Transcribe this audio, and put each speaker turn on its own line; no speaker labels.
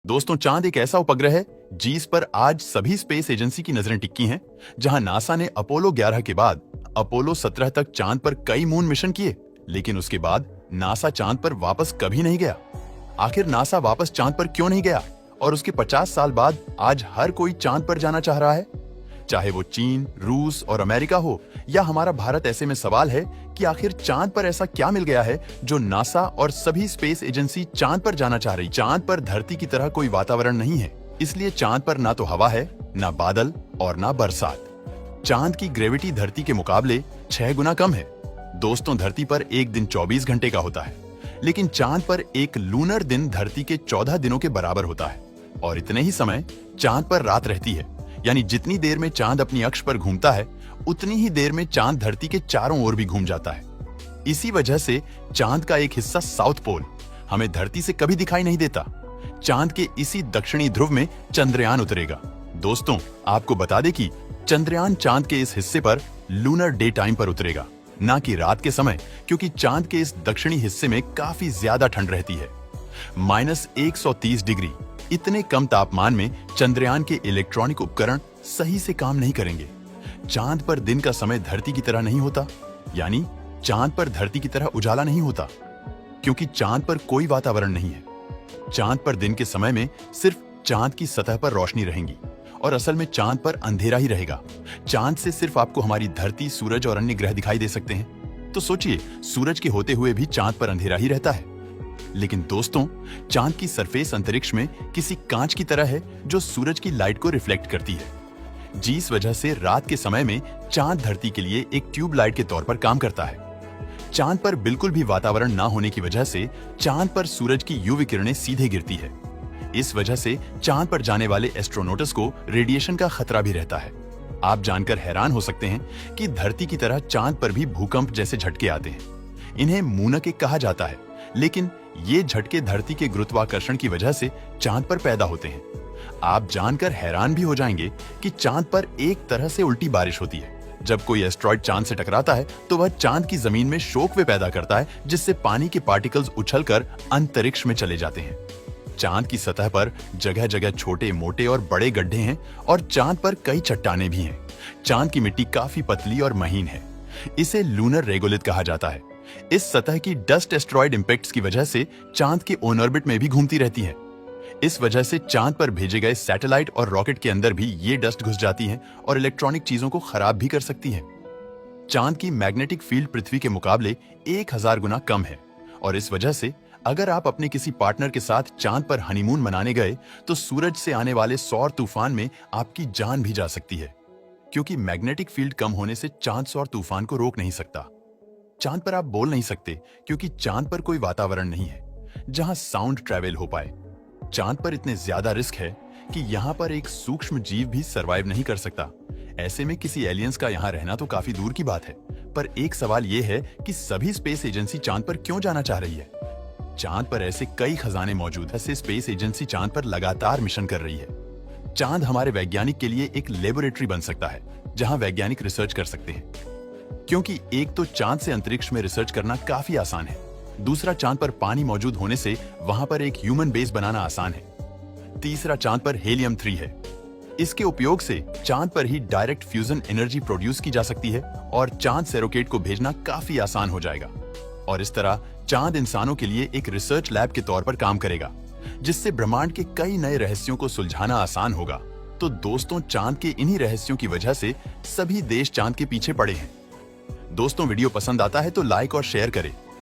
दोस्तों, चांद एक ऐसा उपग्रह है जिस पर आज सभी स्पेस एजेंसी की नजरें टिकी हैं। जहां नासा ने अपोलो 11 के बाद अपोलो 17 तक चांद पर कई मून मिशन किए, लेकिन उसके बाद नासा चांद पर वापस कभी नहीं गया। आखिर नासा वापस चांद पर क्यों नहीं गया और उसके 50 साल बाद आज हर कोई चांद पर जाना चाह रहा है? चाहे वो चीन, रूस और अमेरिका हो या हमारा भारत, ऐसे में सवाल है कि आखिर चांद पर ऐसा क्या मिल गया है जो नासा और सभी स्पेस एजेंसी चांद पर जाना चाह रही। चांद पर धरती की तरह कोई वातावरण नहीं है, इसलिए चांद पर ना तो हवा है, ना बादल और ना बरसात। चांद की ग्रेविटी धरती के मुकाबले 6 गुना कम है। दोस्तों, धरती पर एक दिन 24 घंटे का होता है, लेकिन चांद पर एक लूनर दिन धरती के 14 दिनों के बराबर होता है। और इतने ही समय चांद पर रात रहती है, यानी जितनी देर में चांद अपनी अक्ष पर घूमता है उतनी ही देर में चांद धरती के चारों ओर भी घूम जाता है। इसी वजह से चांद का एक हिस्सा साउथ पोल हमें धरती से कभी दिखाई नहीं देता। चांद के इसी दक्षिणी ध्रुव में चंद्रयान उतरेगा। दोस्तों, आपको बता दें कि चंद्रयान चांद के इस हिस्से पर लूनर डे टाइम पर उतरेगा, ना कि रात के समय, क्योंकि चांद के इस दक्षिणी हिस्से में काफी ज्यादा ठंड रहती है। -130 डिग्री इतने कम तापमान में चंद्रयान के इलेक्ट्रॉनिक उपकरण सही से काम नहीं करेंगे। चांद पर दिन का समय धरती की तरह नहीं होता, यानी चांद पर धरती की तरह उजाला नहीं होता, क्योंकि चांद पर कोई वातावरण नहीं है। चांद पर दिन के समय में सिर्फ चांद की सतह पर रोशनी रहेगी और असल में चांद पर अंधेरा ही रहेगा। चांद से सिर्फ आपको हमारी धरती, सूरज और अन्य ग्रह दिखाई दे सकते हैं। तो सोचिए, सूरज के होते हुए भी चांद पर अंधेरा ही रहता है। लेकिन दोस्तों, चांद की सरफेस अंतरिक्ष में किसी कांच की तरह है जो सूरज की लाइट को रिफ्लेक्ट करती है, जिस वजह से रात के समय में चांद धरती के लिए एक ट्यूब लाइट के तौर पर काम करता है। चांद पर बिल्कुल भी वातावरण ना होने की वजह से चांद पर सूरज की यूवी किरणें सीधे गिरती है। इस वजह से चांद पर जाने वाले एस्ट्रोनॉट्स को रेडिएशन का खतरा भी रहता है। आप जानकर हैरान हो सकते हैं कि धरती की तरह चांद पर भी भूकंप जैसे झटके आते हैं। इन्हें मूनकें कहा जाता है, लेकिन ये झटके धरती के गुरुत्वाकर्षण की वजह से चांद पर पैदा होते हैं। आप जानकर हैरान भी हो जाएंगे कि चांद पर एक तरह से उल्टी बारिश होती है। जब कोई एस्ट्रॉइड चांद से टकराता है तो वह चांद की जमीन में शोकवे पैदा करता है, जिससे पानी के पार्टिकल्स उछलकर अंतरिक्ष में चले जाते हैं। चांद की सतह पर जगह जगह छोटे, मोटे और बड़े गड्ढे हैं और चांद पर कई चट्टानें भी हैं। चांद की मिट्टी काफी पतली और महीन है। इसे लूनर रेगोलिथ कहा जाता है। इस सतह की डस्ट एस्ट्रॉइड इंपैक्ट्स की वजह से चांद के ऑन ऑर्बिट में भी घूमती रहती है। इस वजह से चांद पर भेजे गए सैटेलाइट और रॉकेट के अंदर भी ये डस्ट घुस जाती है और इलेक्ट्रॉनिक चीजों को खराब भी कर सकती है। चांद की मैग्नेटिक फील्ड पृथ्वी के मुकाबले 1000 गुना कम है और इस वजह से अगर आप अपने किसी पार्टनर के साथ चांद पर हनीमून मनाने गए तो सूरज से आने वाले सौर तूफान में आपकी जान भी जा सकती है, क्योंकि मैग्नेटिक फील्ड कम होने से चांद सौर तूफान को रोक नहीं सकता। चांद पर आप बोल नहीं सकते, क्योंकि चांद पर कोई वातावरण नहीं है जहां साउंड ट्रैवल हो पाए। चांद पर इतने ज्यादा रिस्क है कि यहाँ पर एक सूक्ष्म जीव भी सरवाइव नहीं कर सकता। ऐसे में किसी एलियंस का यहाँ रहना तो काफी दूर की बात है। पर एक सवाल ये है कि सभी स्पेस एजेंसी चांद पर क्यों जाना चाह रही है? चांद पर ऐसे कई खजाने मौजूद हैं। ऐसे स्पेस एजेंसी चांद पर लगातार मिशन कर रही है। चांद हमारे वैज्ञानिक के लिए एक लेबोरेटरी बन सकता है जहां वैज्ञानिक रिसर्च कर सकते हैं, क्योंकि एक तो चांद से अंतरिक्ष में रिसर्च करना काफी आसान है, दूसरा चांद पर पानी मौजूद होने से वहां पर एक ह्यूमन बेस बनाना आसान है, तीसरा चांद पर हीलियम 3 है। इसके उपयोग से चांद पर ही डायरेक्ट फ्यूजन एनर्जी प्रोड्यूस की जा सकती है और चांद से रॉकेट को भेजना काफी आसान हो जाएगा। और इस तरह चांद इंसानों के लिए एक रिसर्च लैब के तौर पर काम करेगा, जिससे ब्रह्मांड के कई नए रहस्यों को सुलझाना आसान होगा। तो दोस्तों, चांद के इन्हीं रहस्यों की वजह से सभी देश चांद के पीछे पड़े हैं। दोस्तों, वीडियो पसंद आता है तो लाइक और शेयर करें